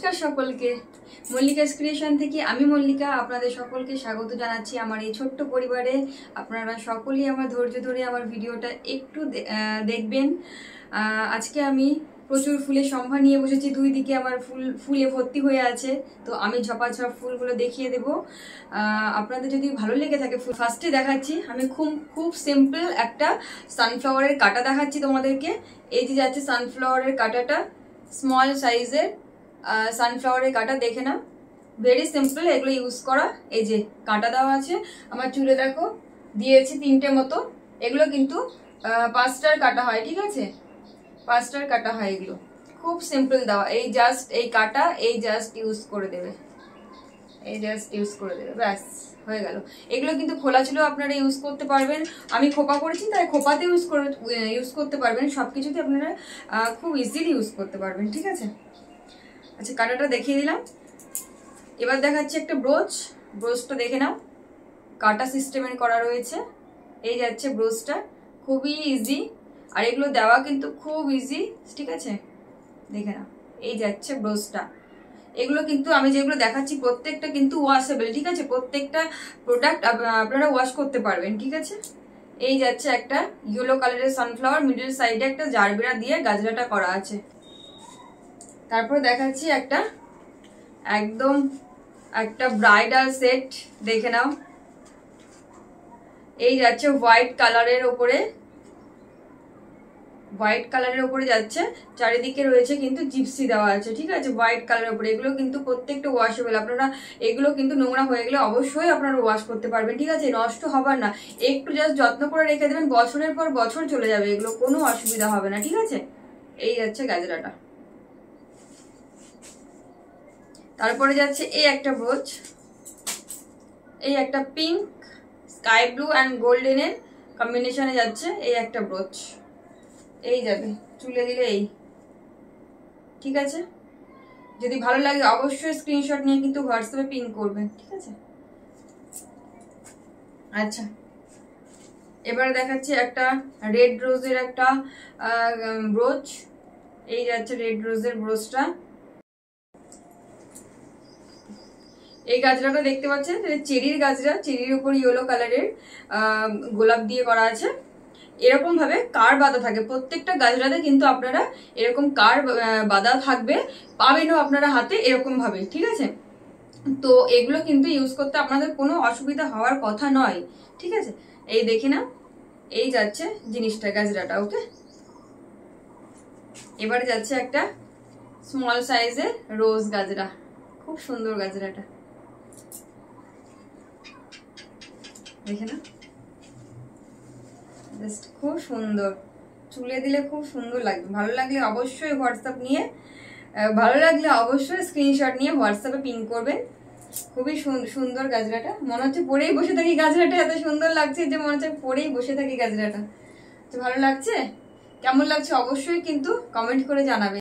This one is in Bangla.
নমস্কার সকলকে, মল্লিকা ক্রিয়েশন থেকে আমি মল্লিকা আপনাদের সকলকে স্বাগত জানাচ্ছি আমার এই ছোট্ট পরিবারে। আপনারা সকলেই আমার ধৈর্য ধরে আমার ভিডিওটা একটু দেখবেন। আজকে আমি প্রচুর ফুলের সম্ভার নিয়ে বসেছি, দুই দিকে আমার ফুলে ভর্তি হয়ে আছে, তো আমি ঝপাঝপ ফুলগুলো দেখিয়ে দেব। আপনাদের যদি ভালো লেগে থাকে ফুল ফার্স্টে দেখাচ্ছি আমি খুব সিম্পল একটা সানফ্লাওয়ারের কাটা দেখাচ্ছি তোমাদেরকে। এই যে যাচ্ছে সানফ্লাওয়ারের কাটাটা, স্মল সাইজের সানফ্লাওয়ারের কাটা, দেখে নাও, ভেরি সিম্পল এগুলো ইউজ করা। এই যে কাঁটা দেওয়া আছে, আমার চুলে দেখো দিয়েছি 3টে মতো। এগুলো কিন্তু 5টার কাটা হয়, ঠিক আছে, 5টার কাটা হয়। এগুলো খুব সিম্পল দেওয়া, এই জাস্ট এই কাটা এই জাস্ট ইউজ করে দেবে, এই জাস্ট ইউজ করে দেবে, ব্যাস হয়ে গেল। এগুলো কিন্তু খোলা ছিল, আপনারা ইউজ করতে পারবেন। আমি খোপা করেছি তাই খোপাতে ইউজ করতে পারবেন, সবকিছুতে আপনারা খুব ইজিলি ইউজ করতে পারবেন, ঠিক আছে। আচ্ছা, কাটাটা দেখিয়ে দিলাম। এবার দেখাচ্ছি একটা ব্রোচটা দেখে নাও, কাটা সিস্টেমের করা রয়েছে। এই যাচ্ছে ব্রোচটা, খুবই ইজি, আর এগুলো দেওয়া কিন্তু খুব ইজি, ঠিক আছে, দেখে নাও। এই যাচ্ছে ব্রোচটা, এগুলো কিন্তু আমি যেগুলো দেখাচ্ছি প্রত্যেকটা কিন্তু ওয়াশেবল, ঠিক আছে, প্রত্যেকটা প্রোডাক্ট আপনারা ওয়াশ করতে পারবেন, ঠিক আছে। এই যাচ্ছে একটা ইয়েলো কালারের সানফ্লাওয়ার, মিডল সাইডে একটা জারবেরা দিয়ে গাজরাটা করা আছে। তারপর দেখাচ্ছি একদম একটা ব্রাইডাল সেট, দেখে নাও। এই যাচ্ছে হোয়াইট কালারের ওপরে যাচ্ছে, চারিদিকে রয়েছে কিন্তু জিপসি দেওয়া আছে, ঠিক আছে, হোয়াইট কালারের উপরে। এগুলো কিন্তু প্রত্যেকটা ওয়াশেবল, আপনারা এগুলো কিন্তু নোংরা হয়ে গেলে অবশ্যই আপনারা ওয়াশ করতে পারবেন, ঠিক আছে, নষ্ট হবার না। একটু জাস্ট যত্ন করে রেখে দেবেন, বছরের পর বছর চলে যাবে, এগুলো কোনো অসুবিধা হবে না, ঠিক আছে। এই যাচ্ছে গাজরাটা। তারপরে যাচ্ছে এই একটা ব্রোচ, এই একটা পিঙ্ক, স্কাই ব্লু অ্যান্ড গোল্ডেনের কম্বিনেশনে যাচ্ছে এই একটা ব্রোচ। এই যাবে চুলে দিলে, এই, ঠিক আছে। যদি ভালো লাগে অবশ্যই স্ক্রিনশট নিয়ে কিন্তু হোয়াটসঅ্যাপে পিং করবেন, ঠিক আছে। আচ্ছা, এবারে দেখাচ্ছি একটা রেড রোজের একটা ব্রোচ। এই যাচ্ছে রেড রোজের ব্রোচটা। এই গাজরাটা দেখতে পাচ্ছেন, চেরির গাজরা, চেরির উপর ইয়েলো কালারের গোলাপ দিয়ে করা আছে। এরকম ভাবে কার বাঁধা থাকে প্রত্যেকটা গাজরাতে, কিন্তু আপনারা এরকম কার বাঁধা থাকবে, পাবেনও আপনারা হাতে এরকম ভাবে, ঠিক আছে। তো এগুলো কিন্তু ইউজ করতে আপনাদের কোনো অসুবিধা হওয়ার কথা নয়, ঠিক আছে। এই দেখে না, এই যাচ্ছে জিনিসটা, গাজরাটা, ওকে। এবারে যাচ্ছে একটা স্মল সাইজের রোজ গাজরা, খুব সুন্দর গাজরাটা, দেখে না, জাস্ট খুব সুন্দর, চুলে দিলে খুব সুন্দর লাগবে। ভালো লাগলে অবশ্যই স্ক্রিনশট নিয়ে হোয়াটসঅ্যাপে পিং করবেন। খুবই সুন্দর গাজরাটা, মনে হচ্ছে পরেই বসে থাকি, গাজরাটা এত সুন্দর লাগছে যে মনে হচ্ছে পরেই বসে থাকি গাজরাটা। তো ভালো লাগছে, কেমন লাগছে অবশ্যই কিন্তু কমেন্ট করে জানাবেন।